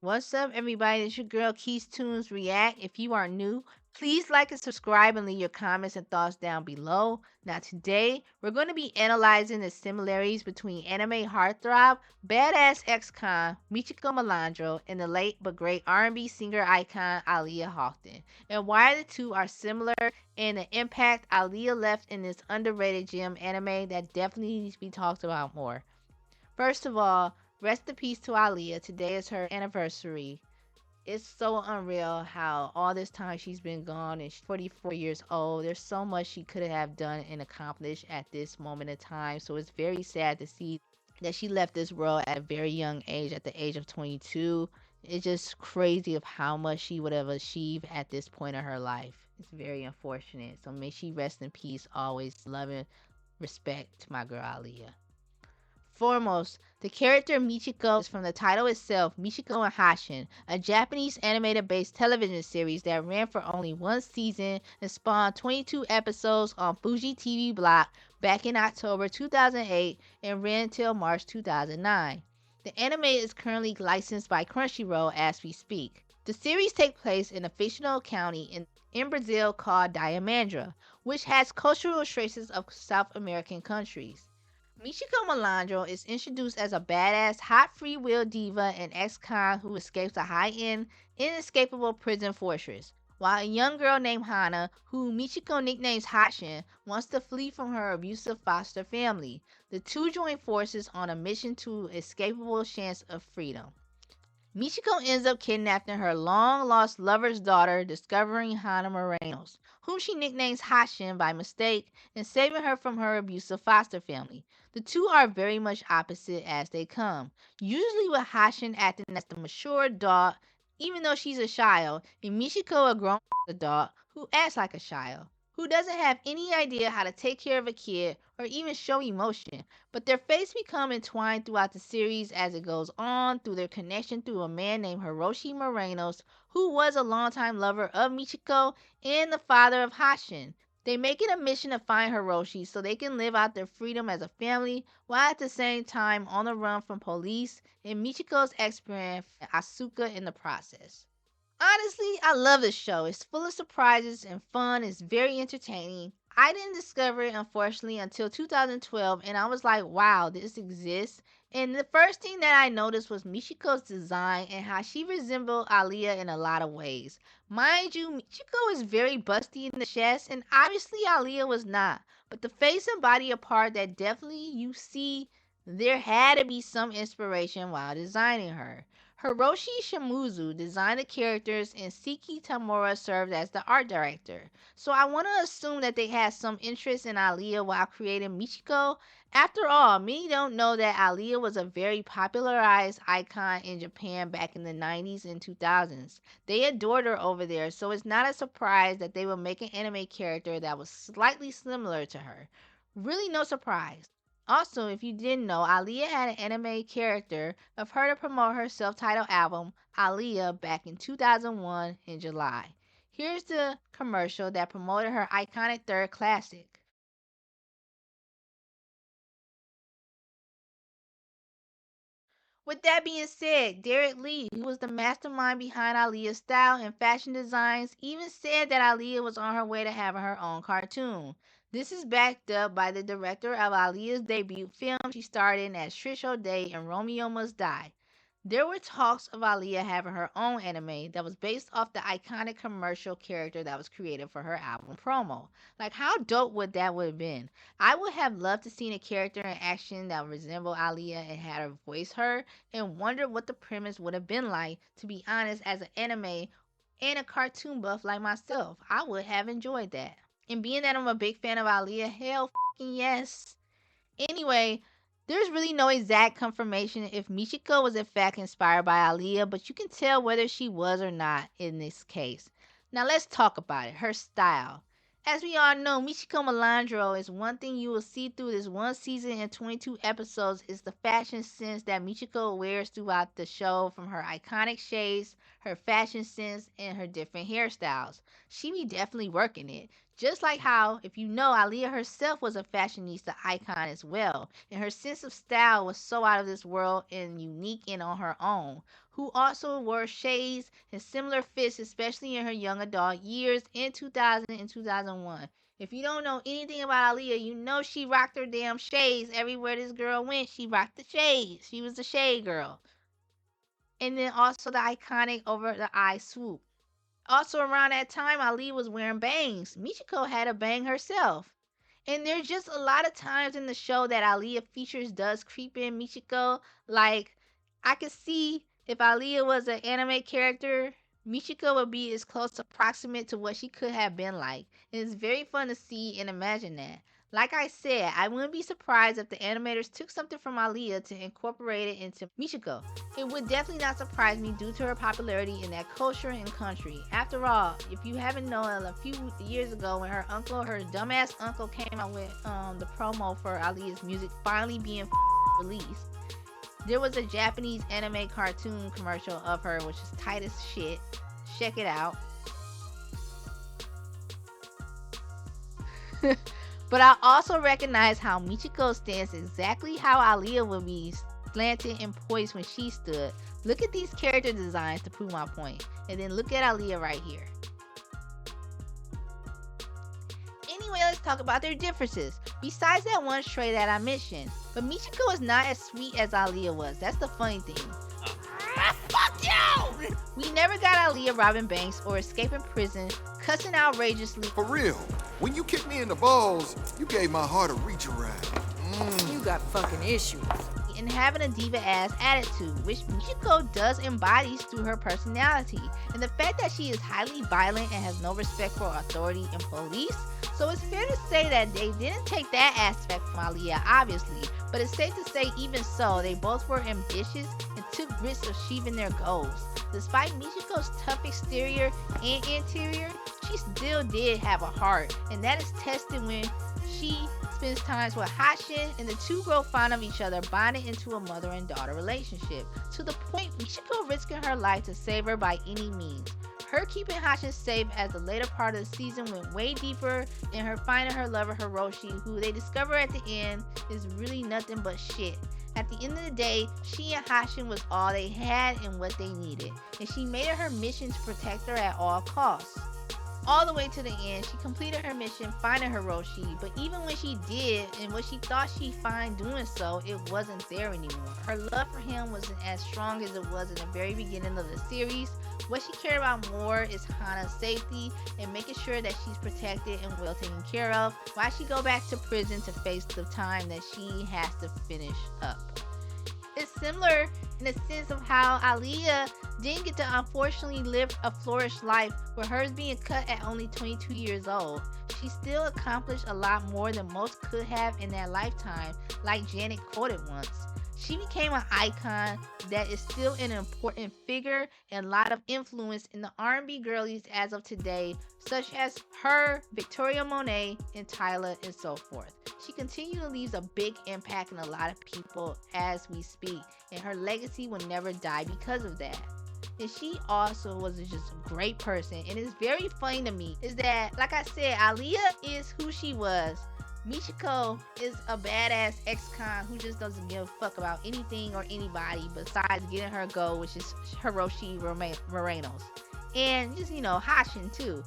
What's up, everybody? It's your girl Keys Tunes React. If you are new, please like and subscribe and leave your comments and thoughts down below. Now, today we're going to be analyzing the similarities between anime heartthrob, badass ex-con Michiko Malandro and the late but great R&B singer icon Aaliyah Hawkton, and why the two are similar and the impact Aaliyah left in this underrated gem anime that definitely needs to be talked about more. First of all, rest in peace to Aaliyah. Today is her anniversary. It's so unreal how all this time she's been gone and she's 44 years old. There's so much she could have done and accomplished at this moment in time. So it's very sad to see that she left this world at a very young age, at the age of 22. It's just crazy of how much she would have achieved at this point in her life. It's very unfortunate. So may she rest in peace, always loving respect to my girl Aaliyah. Foremost, the character Michiko is from the title itself, Michiko and Hashin, a Japanese animated-based television series that ran for only one season and spawned 22 episodes on Fuji TV Block back in October 2008 and ran until March 2009. The anime is currently licensed by Crunchyroll as we speak. The series takes place in a fictional county in Brazil called Diamandra, which has cultural traces of South American countries. Michiko Malandro is introduced as a badass, hot free will diva and ex con who escapes a high end, inescapable prison fortress. While a young girl named Hana, who Michiko nicknames Hashin, wants to flee from her abusive foster family. The two join forces on a mission to escapable chance of freedom. Michiko ends up kidnapping her long lost lover's daughter, discovering Hana Morenos, whom she nicknames Hashin by mistake, and saving her from her abusive foster family. The two are very much opposite as they come, usually with Hashin acting as the mature adult, even though she's a child, and Michiko a grown adult who acts like a child, who doesn't have any idea how to take care of a kid or even show emotion, but their fates become entwined throughout the series as it goes on through their connection through a man named Hiroshi Morenos, who was a longtime lover of Michiko and the father of Hashin. They make it a mission to find Hiroshi so they can live out their freedom as a family while at the same time on the run from police and Michiko's ex-friend Asuka in the process. Honestly, I love this show. It's full of surprises and fun. It's very entertaining. I didn't discover it, unfortunately, until 2012, and I was like, wow, this exists. And the first thing that I noticed was Michiko's design and how she resembled Aaliyah in a lot of ways. Mind you, Michiko is very busty in the chest, and obviously Aaliyah was not. But the face and body apart that definitely you see, there had to be some inspiration while designing her. Hiroshi Shimizu designed the characters and Seki Tamura served as the art director. So I want to assume that they had some interest in Aaliyah while creating Michiko. After all, many don't know that Aaliyah was a very popularized icon in Japan back in the 90s and 2000s. They adored her over there, so it's not a surprise that they would make an anime character that was slightly similar to her. Really no surprise. Also, if you didn't know, Aaliyah had an anime character of her to promote her self-titled album, Aaliyah, back in 2001 in July. Here's the commercial that promoted her iconic third classic. With that being said, Derek Lee, who was the mastermind behind Aaliyah's style and fashion designs, even said that Aaliyah was on her way to having her own cartoon. This is backed up by the director of Aaliyah's debut film she starred in as Trish O'Day in Romeo Must Die. There were talks of Aaliyah having her own anime that was based off the iconic commercial character that was created for her album promo. Like, how dope would that would have been? I would have loved to seen a character in action that resembled Aaliyah and had her voice her, and wondered what the premise would have been like. To be honest, as an anime and a cartoon buff like myself, I would have enjoyed that. And being that I'm a big fan of Aaliyah, hell fucking yes. Anyway, there's really no exact confirmation if Michiko was in fact inspired by Aaliyah, but you can tell whether she was or not in this case. Now let's talk about it. Her style. As we all know, Michiko Malandro is one thing you will see through this one season and 22 episodes is the fashion sense that Michiko wears throughout the show, from her iconic shades, her fashion sense, and her different hairstyles. She be definitely working it. Just like how, if you know, Aaliyah herself was a fashionista icon as well, and her sense of style was so out of this world and unique and on her own. who also wore shades and similar fits, especially in her young adult years in 2000 and 2001. If you don't know anything about Aaliyah, you know she rocked her damn shades everywhere this girl went. She rocked the shades. She was the shade girl. And then also the iconic over the eye swoop. Also around that time, Ali was wearing bangs. Michiko had a bang herself. And there's just a lot of times in the show that Aaliyah features does creep in Michiko. Like, I could see if Aaliyah was an anime character, Michiko would be as close approximate to what she could have been like. And it's very fun to see and imagine that. Like I said, I wouldn't be surprised if the animators took something from Aaliyah to incorporate it into Michiko. It would definitely not surprise me due to her popularity in that culture and country. After all, if you haven't known, a few years ago when her dumbass uncle came out with the promo for Aaliyah's music finally being released, there was a Japanese anime cartoon commercial of her, which is tight as shit. Check it out. But I also recognize how Michiko stands exactly how Aaliyah would be slanted and poised when she stood. Look at these character designs to prove my point. And then look at Aaliyah right here. Anyway, let's talk about their differences. Besides that one trait that I mentioned. But Michiko is not as sweet as Aaliyah was. That's the funny thing. Fuck you! We never got Aaliyah robbing banks or escaping prison, cussing outrageously. For real, when you kicked me in the balls, you gave my heart a reach around. You got fucking issues. And having a diva-ass attitude, which Michiko does embodies through her personality. And the fact that she is highly violent and has no respect for authority and police. So it's fair to say that they didn't take that aspect from Aaliyah, obviously. But it's safe to say even so, they both were ambitious and took risks of achieving their goals. Despite Michiko's tough exterior and interior, she still did have a heart. And that is tested when she spends time with Hashin, and the two grow fond of each other, bonding into a mother and daughter relationship, to the point Michiko risking her life to save her by any means. Her keeping Hashin safe as the later part of the season went way deeper in her finding her lover Hiroshi, who they discover at the end is really nothing but shit. At the end of the day, she and Hashin was all they had and what they needed, and she made it her mission to protect her at all costs. All the way to the end, she completed her mission finding Hiroshi, but even when she did, and what she thought she'd find doing so, it wasn't there anymore. Her love for him wasn't as strong as it was in the very beginning of the series. What she cared about more is Hana's safety and making sure that she's protected and well taken care of, while she go back to prison to face the time that she has to finish up. It's similar in the sense of how Aaliyah didn't get to unfortunately live a flourished life, with hers being cut at only 22 years old. She still accomplished a lot more than most could have in their lifetime, like Janet quoted once. She became an icon that is still an important figure and a lot of influence in the R&B girlies as of today, such as her, Victoria Monet, and Tyler, and so forth. She continually leaves a big impact on a lot of people as we speak, and her legacy will never die because of that. And she also was just a great person, and it's very funny to me is that, like I said, Aaliyah is who she was. Michiko is a badass ex-con who just doesn't give a fuck about anything or anybody besides getting her goal, which is Hiroshi Morenos. And just, Hashin too,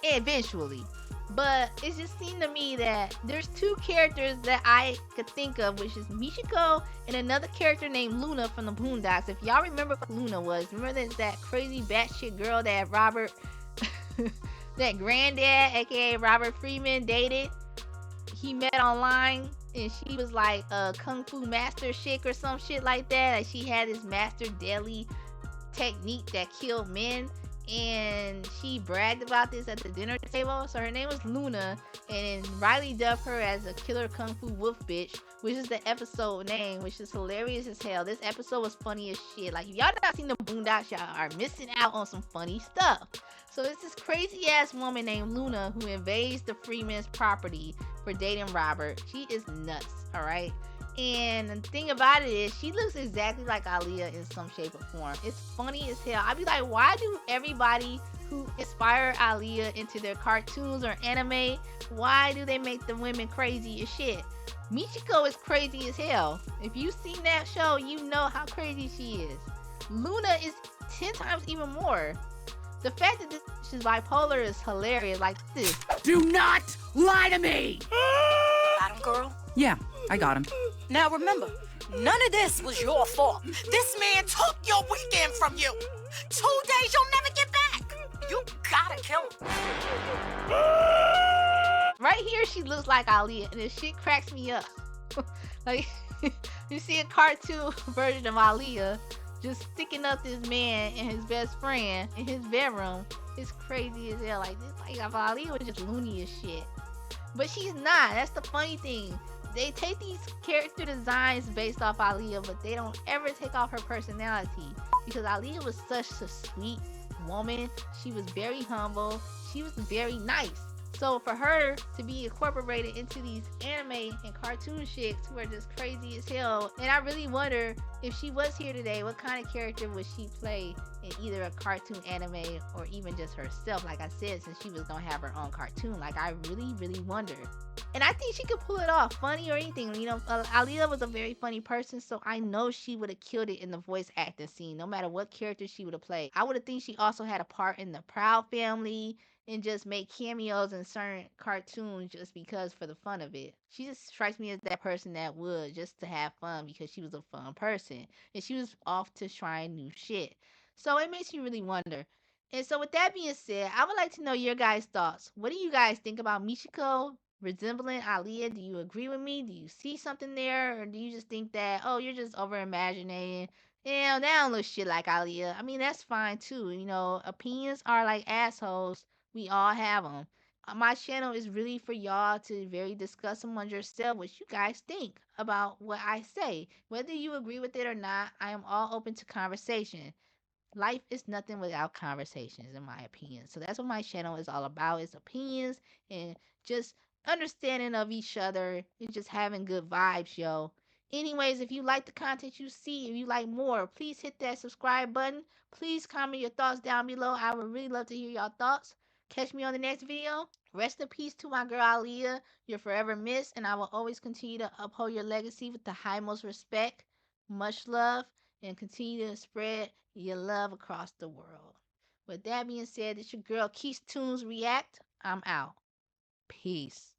eventually. But it just seemed to me that there's two characters that I could think of, which is Michiko and another character named Luna from the Boondocks. If y'all remember what Luna was, remember that crazy batshit girl that Robert, that granddad, aka Robert Freeman, dated? He met online, and she was like a kung fu master chick or some shit like that. Like, she had this master deadly technique that killed men, and she bragged about this at the dinner table. So her name was Luna, and Riley dubbed her as a killer kung fu wolf bitch, which is the episode name, which is hilarious as hell. This episode was funny as shit. Like, if y'all not seen the Boondocks, y'all are missing out on some funny stuff. So it's this crazy ass woman named Luna who invades the Freeman's property for dating Robert. She is nuts, alright? And the thing about it is, she looks exactly like Aaliyah in some shape or form. It's funny as hell. I'd be like, why do everybody who inspire Aaliyah into their cartoons or anime, why do they make the women crazy as shit? Michiko is crazy as hell. If you've seen that show, you know how crazy she is. Luna is 10 times even more. The fact that this bitch is bipolar is hilarious. Like this. Do not lie to me! Got him, girl? Yeah, I got him. Now remember, none of this was your fault. This man took your weekend from you. 2 days you'll never get back. You gotta kill him. Right here, she looks like Aaliyah, and this shit cracks me up. Like, you see a cartoon version of Aaliyah just sticking up this man and his best friend in his bedroom. It's crazy as hell. Like, this, like if Aaliyah was just loony as shit. But she's not. That's the funny thing. They take these character designs based off Aaliyah, but they don't ever take off her personality. Because Aaliyah was such a sweet woman. She was very humble. She was very nice. So for her to be incorporated into these anime and cartoon chicks who are just crazy as hell, and I really wonder if she was here today, what kind of character would she play in either a cartoon anime or even just herself? Like I said, since she was gonna have her own cartoon, like I really wonder. And I think she could pull it off, funny or anything. You know, Aaliyah was a very funny person, so I know she would have killed it in the voice acting scene, no matter what character she would have played. I would have think she also had a part in the Proud Family and just make cameos in certain cartoons just because for the fun of it. She just strikes me as that person that would just to have fun because she was a fun person and she was off to try new shit. So it makes you really wonder. And so with that being said, I would like to know your guys' thoughts. What do you guys think about Michiko resembling Aaliyah? Do you agree with me? Do you see something there? Or do you just think that, oh, you're just over imagining? Yeah, that don't look shit like Aaliyah. I mean, that's fine too. You know, opinions are like assholes. We all have them. My channel is really for y'all to very discuss among yourself what you guys think about what I say. Whether you agree with it or not, I am all open to conversation. Life is nothing without conversations, in my opinion. So that's what my channel is all about, is opinions and just understanding of each other and just having good vibes, yo. Anyways, if you like the content you see, if you like more, please hit that subscribe button. Please comment your thoughts down below. I would really love to hear your thoughts. Catch me on the next video. Rest in peace to my girl Aaliyah. You're forever missed, and I will always continue to uphold your legacy with the highmost respect. Much love, and continue to spread your love across the world. With that being said, it's your girl Keys Tunes React. I'm out. Peace.